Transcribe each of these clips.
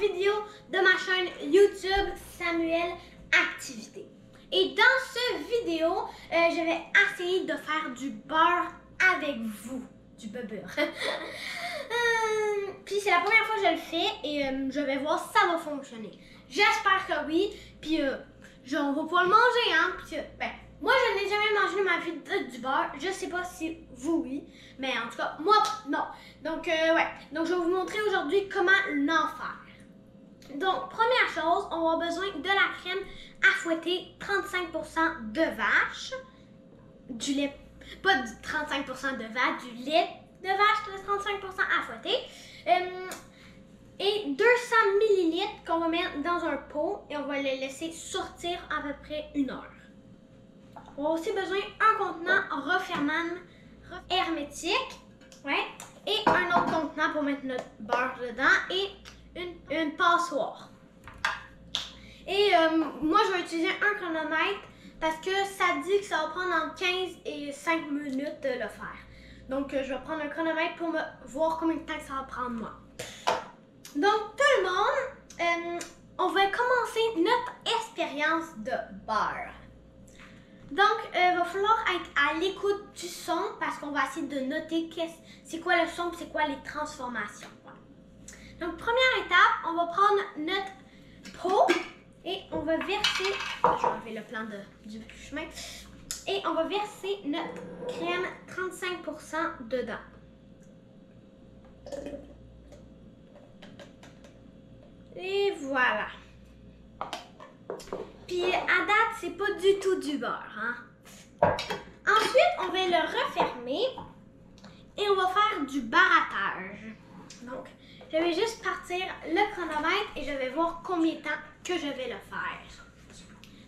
vidéo de ma chaîne YouTube Samuel Activité. Et dans cette vidéo, je vais essayer de faire du beurre avec vous. Du beurre. Puis c'est la première fois que je le fais et je vais voir si ça va fonctionner. J'espère que oui. Puis on va pouvoir le manger, hein. Puis, moi je n'ai jamais mangé de ma vie du beurre. Je sais pas si vous oui, mais en tout cas moi non. Donc ouais. Donc je vais vous montrer aujourd'hui comment l'en faire. Donc première chose, on va avoir besoin de la crème à fouetter 35% de vache, du lait. Pas du 35% de vache, du lait de vache de 35% à fouetter. Et 200 ml qu'on va mettre dans un pot et on va le laisser sortir à peu près 1 heure. On a aussi besoin d'un contenant refermant hermétique. Ouais, et un autre contenant pour mettre notre beurre dedans et une passoire. Et moi je vais utiliser un chronomètre parce que ça dit que ça va prendre entre 15 et 5 minutes de le faire. Donc je vais prendre un chronomètre pour me voir combien de temps que ça va prendre moi. Donc tout le monde, on va commencer notre expérience de beurre. Donc il va falloir être à l'écoute du son parce qu'on va essayer de noter c'est quoi le son et c'est quoi les transformations. Voilà. Donc première étape, on va prendre notre pot. Et on va verser, je vais enlever le plan du chemin, et on va verser notre crème 35% dedans. Et voilà. Puis à date, c'est pas du tout du beurre. Hein? Ensuite, on va le refermer et on va faire du barattage. Donc, je vais juste partir le chronomètre et je vais voir combien de temps que je vais le faire.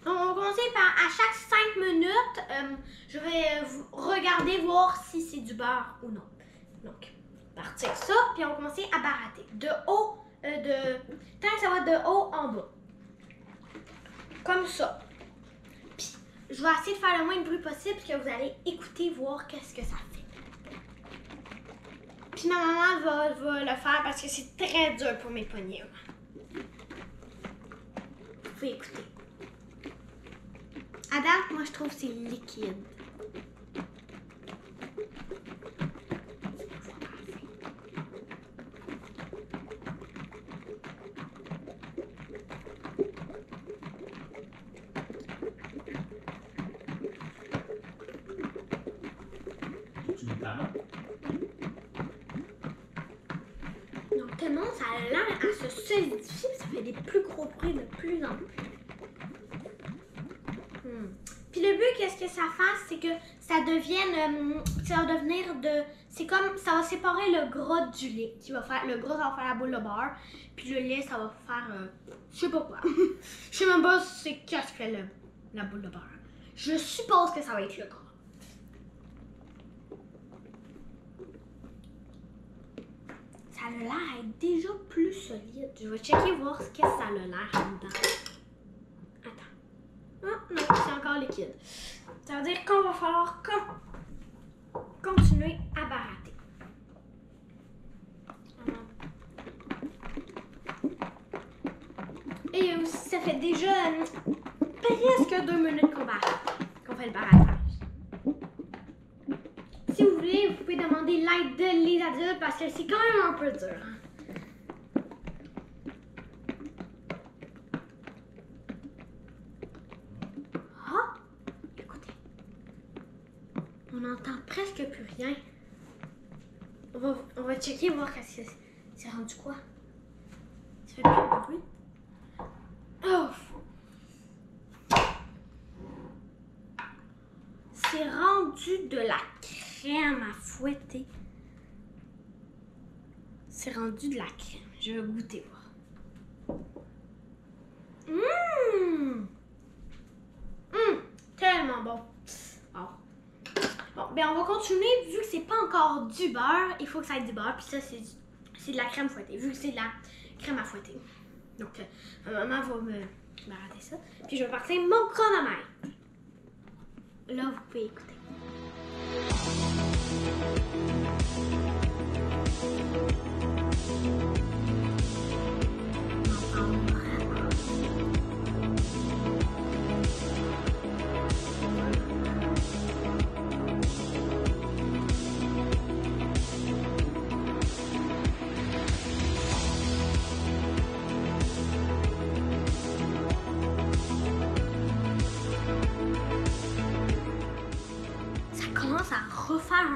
Donc, on va commencer par, à chaque 5 minutes, je vais regarder, voir si c'est du beurre ou non. Donc, partir ça, puis on va commencer à barater. De haut, tant que ça va de haut en bas. Comme ça. Puis, je vais essayer de faire le moins de bruit possible, puis que vous allez écouter, voir qu'est-ce que ça fait. Puis ma maman va le faire parce que c'est très dur pour mes poignets. Vous pouvez écouter. À date, moi je trouve que c'est liquide. Tu mets ta main? Donc tellement ça a l'air à se solidifier, ça fait des plus gros bruits de plus en plus. Puis le but, qu'est-ce que ça fasse, c'est que ça devienne, ça va devenir c'est comme, ça va séparer le gras du lait. Le gras, ça va faire la boule de beurre, puis le lait, ça va faire, je sais pas quoi. Je sais même pas c'est qu'est-ce que fait la boule de beurre. Je suppose que ça va être le gras. Ça a l'air d'être déjà plus solide. Je vais checker voir ce que ça a l'air dedans. Attends. Ah non, c'est encore liquide. Ça veut dire qu'on va falloir continuer à barater. Et ça fait déjà presque 2 minutes qu'on fait le baratage. Si vous voulez, vous pouvez demander l'aide des adultes parce que c'est quand même un peu dur. Ah! Écoutez. On n'entend presque plus rien. On va checker, voir qu'est-ce que c'est rendu quoi. Ça fait plus de bruit. Oh! C'est rendu de la crème à fouetter. C'est rendu de la crème. Je vais goûter voir. Tellement bon. Oh. Bon, ben on va continuer. Vu que c'est pas encore du beurre, il faut que ça ait du beurre. Puis ça, c'est de la crème fouettée. Vu que c'est de la crème à fouetter. Donc, ma maman va me barater ça. Puis je vais partir mon chronomètre. Là, vous pouvez écouter.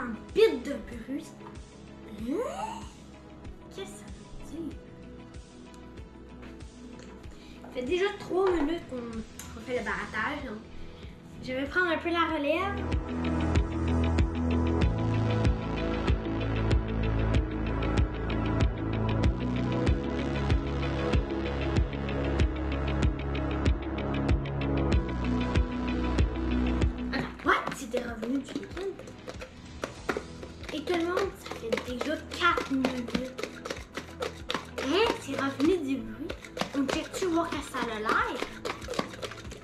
un bit de bruit. Qu'est-ce que ça veut dire? Ça fait déjà 3 minutes qu'on fait le barattage. Donc je vais prendre un peu la relève. C'était revenu du week-end. Et tout le monde, ça fait déjà 4 minutes. Hein? C'est revenu du bruit. On check-tu voir que ça a l'air?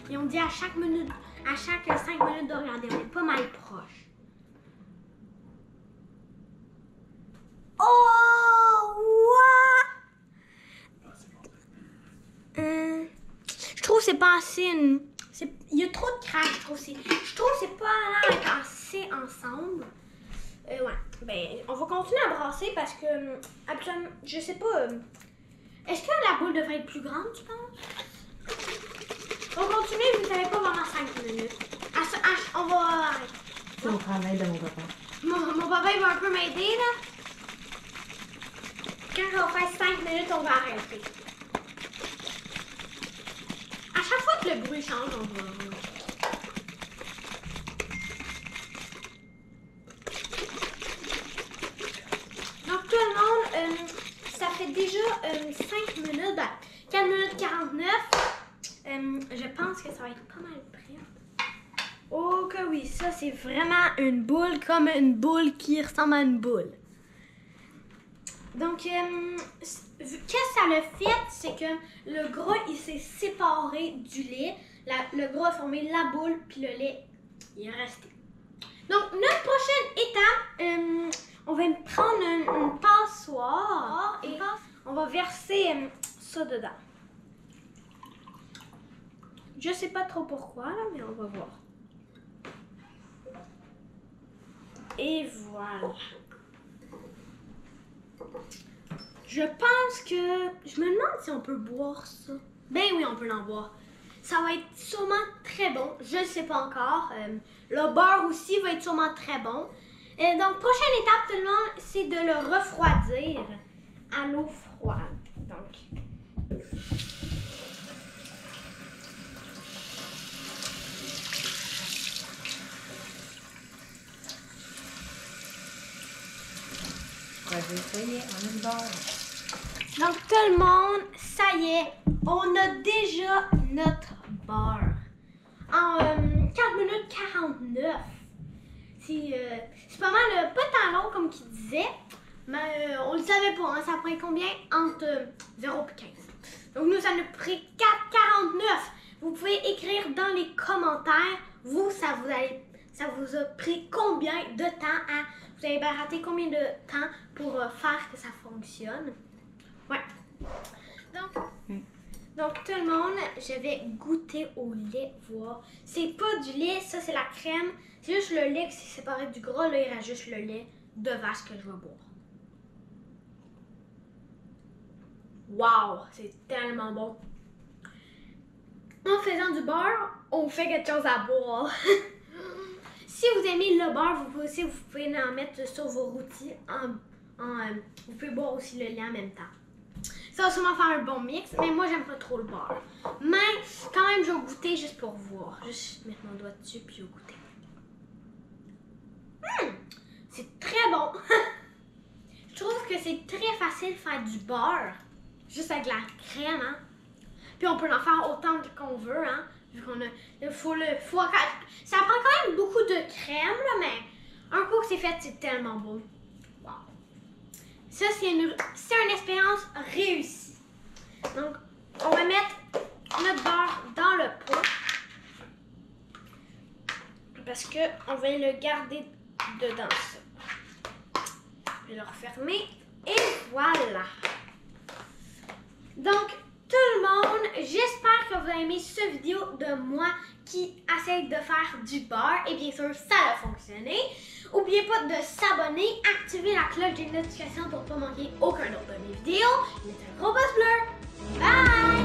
Et on dit à chaque 5 minutes de regarder. On est pas mal proche. Oh! What? Je trouve que c'est pas assez il y a trop de craques, je trouve que c'est pas là assez ensemble. Ouais, ben on va continuer à brasser parce que absolument, je sais pas. Est-ce que la boule devrait être plus grande, tu penses? On continue, vous ne savez pas pendant 5 minutes. On va arrêter. C'est le travail de mon papa. Mon papa il va un peu m'aider là. Quand je vais faire 5 minutes, on va arrêter. À chaque fois que le bruit change, on va... Donc tout le monde, ça fait déjà 5 minutes, 4 minutes 49. Je pense que ça va être pas mal prêt. Oh que oui, ça c'est vraiment une boule comme une boule qui ressemble à une boule. Donc, qu'est-ce que ça a fait, c'est que le gras, il s'est séparé du lait. Le gras a formé la boule, puis le lait, il est resté. Donc, notre prochaine étape, on va prendre une passoire et on va verser ça dedans. Je sais pas trop pourquoi, là, mais on va voir. Et voilà. Je pense que... Je me demande si on peut boire ça. Ben oui, on peut l'en boire. Ça va être sûrement très bon. Je ne sais pas encore. Le beurre aussi va être sûrement très bon. Donc, prochaine étape, tout le monde, c'est de le refroidir à l'eau froide. Donc... Ça y est, on a le beurre. Donc, tout le monde, ça y est, on a déjà notre beurre. En 4 minutes 49. C'est pas mal, pas tant long comme qu'il disait, mais on le savait pas. Hein, ça prend combien? Entre 0 et 15. Donc, nous, ça nous a pris 4,49. Vous pouvez écrire dans les commentaires, vous, ça vous a pris combien de temps à... Vous avez raté combien de temps pour faire que ça fonctionne? Ouais. Donc, tout le monde, je vais goûter au lait, voir. C'est pas du lait, ça c'est la crème. C'est juste le lait qui s'est séparé du gras. Là, il reste juste le lait de vache que je vais boire. Wow, c'est tellement bon. En faisant du beurre, on fait quelque chose à boire. Si vous aimez le beurre, vous pouvez en mettre sur vos rôtis. Vous pouvez boire aussi le lait en même temps. Ça va sûrement faire un bon mix, mais moi j'aime pas trop le beurre. Mais quand même, je vais goûter juste pour voir. Juste mettre mon doigt dessus puis je vais goûter. C'est très bon. Je trouve que c'est très facile de faire du beurre. Juste avec la crème, hein. Puis on peut en faire autant qu'on veut, hein. Vu qu'on a... Ça prend quand même beaucoup de crème, là, mais un coup que c'est fait, c'est tellement bon. Wow. Ça, c'est une expérience réussie. Donc, on va mettre notre beurre dans le pot. Parce qu'on va le garder dedans, ça. Je vais le refermer. Et voilà. Donc, tout le monde, j'espère que vous avez aimé cette vidéo de moi qui essaye de faire du beurre. Et bien sûr, ça a fonctionné. N'oubliez pas de s'abonner, activer la cloche des notifications pour ne pas manquer aucun autre de mes vidéos. Mettez un gros pouce bleu. Bye!